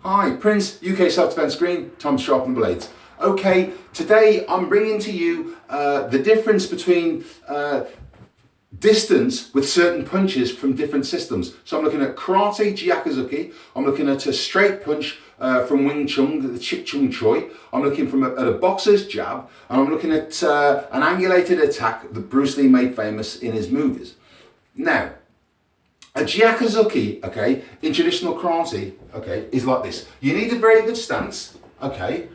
Hi, Prince, UK Self-Defense Green, time to sharpen the blades. Okay, today I'm bringing to you the difference between distance with certain punches from different systems. So I'm looking at Karate Gyakuzuki, I'm looking at a straight punch from Wing Chun, the Chip Chung Choi, I'm looking at a boxer's jab, and I'm looking at an angulated attack that Bruce Lee made famous in his movies. Now, a Gyakuzuki, okay, in traditional karate, okay, is like this. You need a very good stance, okay,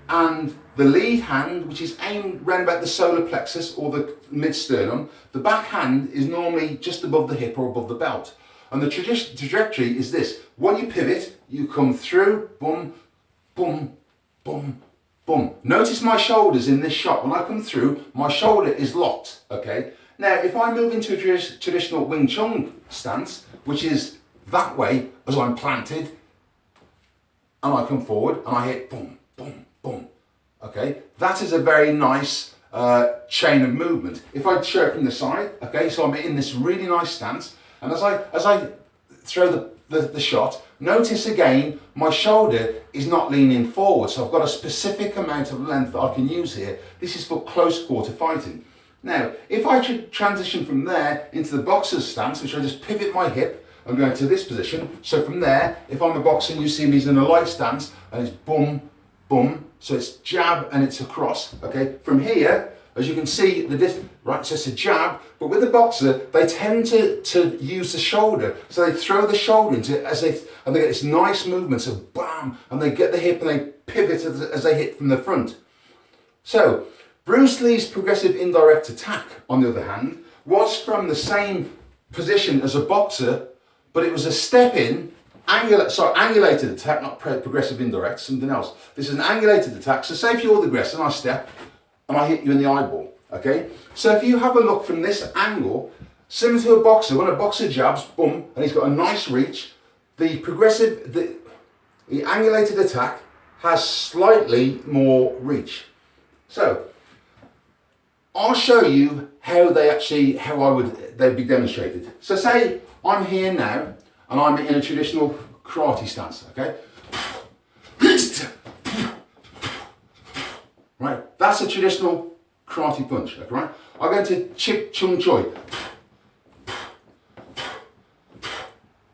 and the lead hand, which is aimed round about the solar plexus or the mid-sternum, the back hand is normally just above the hip or above the belt. And the trajectory is this. When you pivot, you come through, boom, boom, boom, boom. Notice my shoulders in this shot. When I come through, my shoulder is locked, okay? Now, if I move into a traditional Wing Chun stance, which is that way as I'm planted, and I come forward and I hit boom, boom, boom, okay? That is a very nice chain of movement. If I show it from the side, okay, so I'm in this really nice stance, and as I throw the shot, notice again, my shoulder is not leaning forward, so I've got a specific amount of length that I can use here. This is for close quarter fighting. Now, if I transition from there into the boxer's stance, which I just pivot my hip and go into this position, so from there, if I'm a boxer and you see me in a light stance, and it's boom, boom, so it's jab and it's across, okay? From here, as you can see, right, so it's a jab, but with the boxer, they tend to use the shoulder, so they throw the shoulder into it and they get this nice movement, so bam, and they get the hip and they pivot as they hit from the front. So, Bruce Lee's progressive indirect attack, on the other hand, was from the same position as a boxer, but it was a step-in, angulated attack, not progressive indirect, something else. This is an angulated attack, so say if you're the aggressor and I step, and I hit you in the eyeball, okay? So if you have a look from this angle, similar to a boxer, when a boxer jabs, boom, and he's got a nice reach, the angulated attack has slightly more reach. So, I'll show you how they'd be demonstrated. So say I'm here now and I'm in a traditional karate stance, okay? Right, that's a traditional karate punch, okay, right? I go into Chip Chung Choi.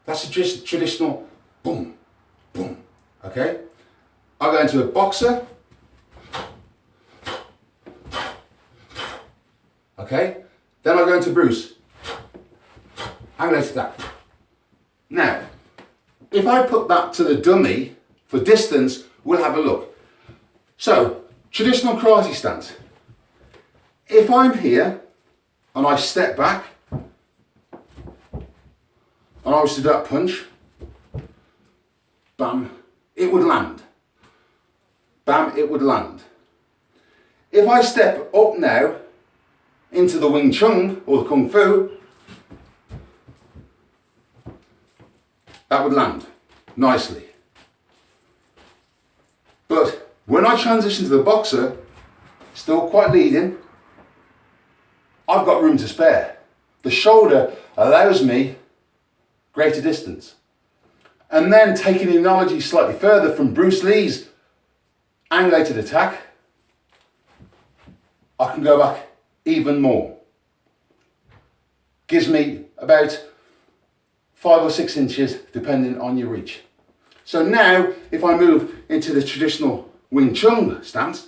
That's a traditional boom, boom, okay? I go into a boxer. Okay, then I go into Bruce. Angulated that. Now, if I put that to the dummy for distance, we'll have a look. So, traditional karate stance. If I'm here and I step back and I was to do that punch, bam, it would land. Bam, it would land. If I step up now into the Wing Chun or the Kung Fu, that would land nicely. But when I transition to the boxer, still quite leading, I've got room to spare. The shoulder allows me greater distance. And then taking the analogy slightly further from Bruce Lee's angulated attack, I can go back even more. Gives me about 5 or 6 inches depending on your reach. So now if I move into the traditional Wing Chun stance,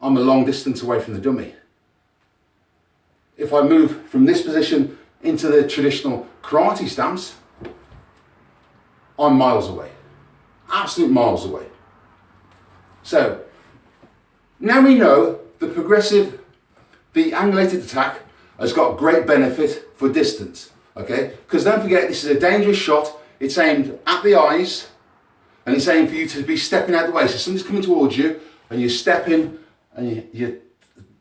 I'm a long distance away from the dummy. If I move from this position into the traditional karate stance, I'm miles away. Absolute miles away. So now we know the angulated attack has got great benefit for distance, okay? Because don't forget, this is a dangerous shot. It's aimed at the eyes, and it's aimed for you to be stepping out the way. So somebody's coming towards you, and you're stepping, and you're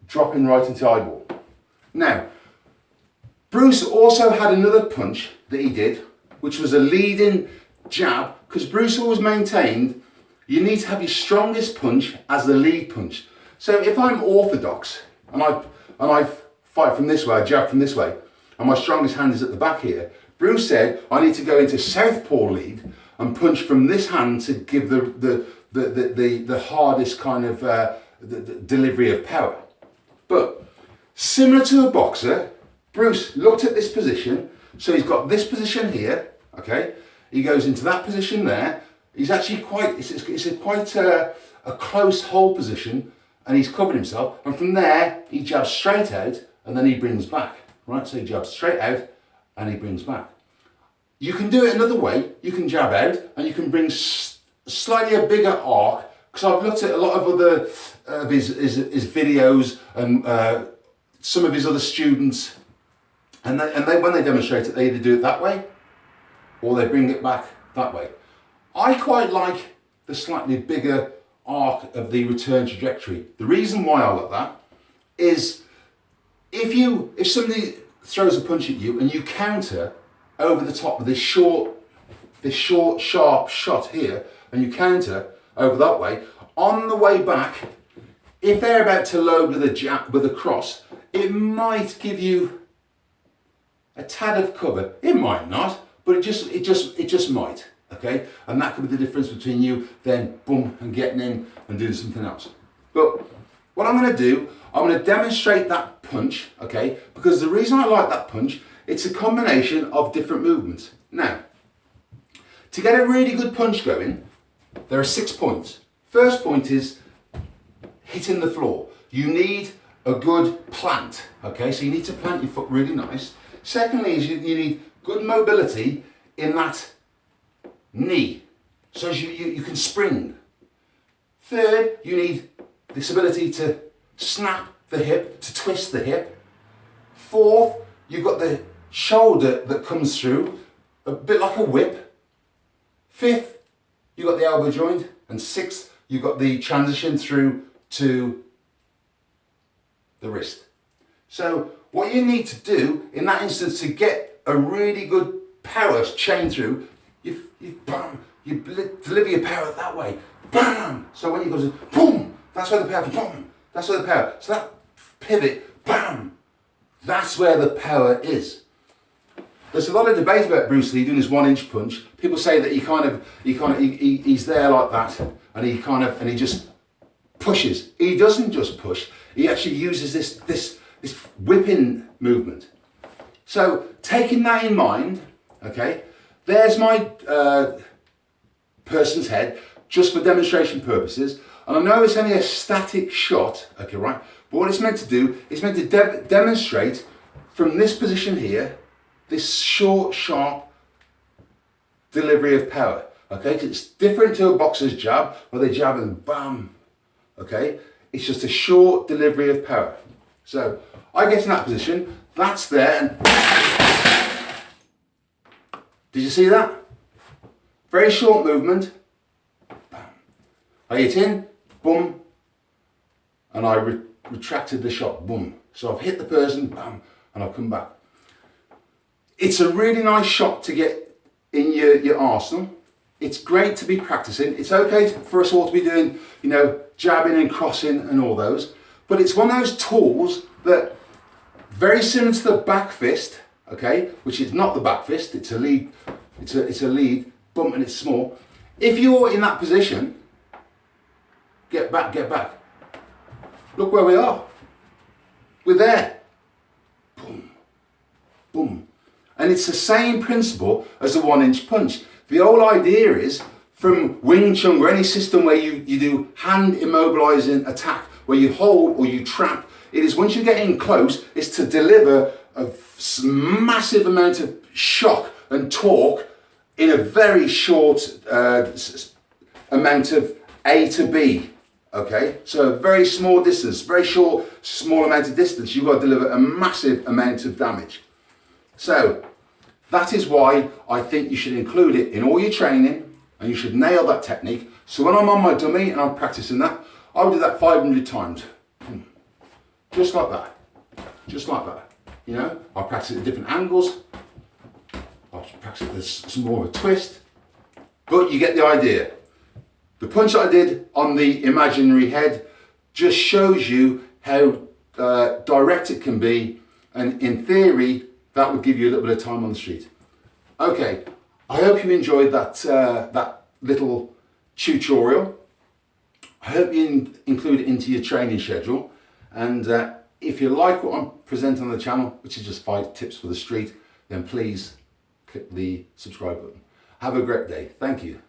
dropping right into the eyeball. Now, Bruce also had another punch that he did, which was a leading jab, because Bruce always maintained you need to have your strongest punch as the lead punch. So if I'm orthodox, and I fight from this way, I jab from this way, and my strongest hand is at the back here, Bruce said I need to go into southpaw lead and punch from this hand to give the hardest kind of the delivery of power. But similar to a boxer, Bruce looked at this position. So he's got this position here, okay? He goes into that position there. He's actually quite a close hold position, and he's covered himself. And from there, he jabs straight out, and then he brings back, right? So he jabs straight out, and he brings back. You can do it another way. You can jab out, and you can bring slightly a bigger arc, because I've looked at a lot of other of his videos and some of his other students, and they when they demonstrate it, they either do it that way, or they bring it back that way. I quite like the slightly bigger arc of the return trajectory. The reason why I like that is if somebody throws a punch at you and you counter over the top of this short sharp shot here, and you counter over that way, on the way back, if they're about to load with a jab, with a cross, it might give you a tad of cover. It might not, but it just might. Okay, and that could be the difference between you then boom and getting in and doing something else. But what I'm going to do, I'm going to demonstrate that punch. Okay, because the reason I like that punch, it's a combination of different movements. Now, to get a really good punch going, there are 6 points. First point is hitting the floor. You need a good plant. Okay, so you need to plant your foot really nice. Secondly is you need good mobility in that knee, so as you can spring. Third, you need this ability to snap the hip, to twist the hip. Fourth, you've got the shoulder that comes through, a bit like a whip. Fifth, you've got the elbow joint. And sixth, you've got the transition through to the wrist. So what you need to do in that instance to get a really good power chain through, you deliver your power that way, bam. So when you go to boom, that's where the power, boom, that's where the power. So that pivot, bam, that's where the power is. There's a lot of debate about Bruce Lee doing his 1-inch punch. People say that he's there like that, and he just pushes. He doesn't just push. He actually uses this whipping movement. So taking that in mind, okay, there's my person's head, just for demonstration purposes. And I know it's only a static shot, okay, right? But what it's meant to do, it's meant to demonstrate from this position here, this short, sharp delivery of power, okay? It's different to a boxer's jab, where they jab and bam, okay? It's just a short delivery of power. So I get in that position, that's there, and did you see that? Very short movement, bam. I hit in, boom, and I retracted the shot, boom. So I've hit the person, bam, and I've come back. It's a really nice shot to get in your arsenal. It's great to be practicing. It's okay for us all to be doing, jabbing and crossing and all those. But it's one of those tools that, very similar to the back fist, okay, which is not the back fist, it's a lead, it's a lead, bump, and it's small. If you're in that position, get back. Look where we are. We're there. Boom, boom. And it's the same principle as a 1-inch punch. The whole idea is, from Wing Chun or any system where you do hand immobilizing attack, where you hold or you trap, it is once you get in close, is to deliver a massive amount of shock and torque in a very short amount of A to B. Okay, so a very small distance, very short, small amount of distance, you've got to deliver a massive amount of damage. So that is why I think you should include it in all your training, and you should nail that technique. So when I'm on my dummy and I'm practicing that, I'll do that 500 times. Just like that. Just like that. I'll practice at different angles. I'll practice with some more of a twist. But you get the idea. The punch that I did on the imaginary head just shows you how direct it can be, and in theory, that would give you a little bit of time on the street. Okay, I hope you enjoyed that little tutorial. I hope you include it into your training schedule. And if you like what I'm presenting on the channel, which is just 5 tips for the street, then please click the subscribe button. Have a great day. Thank you.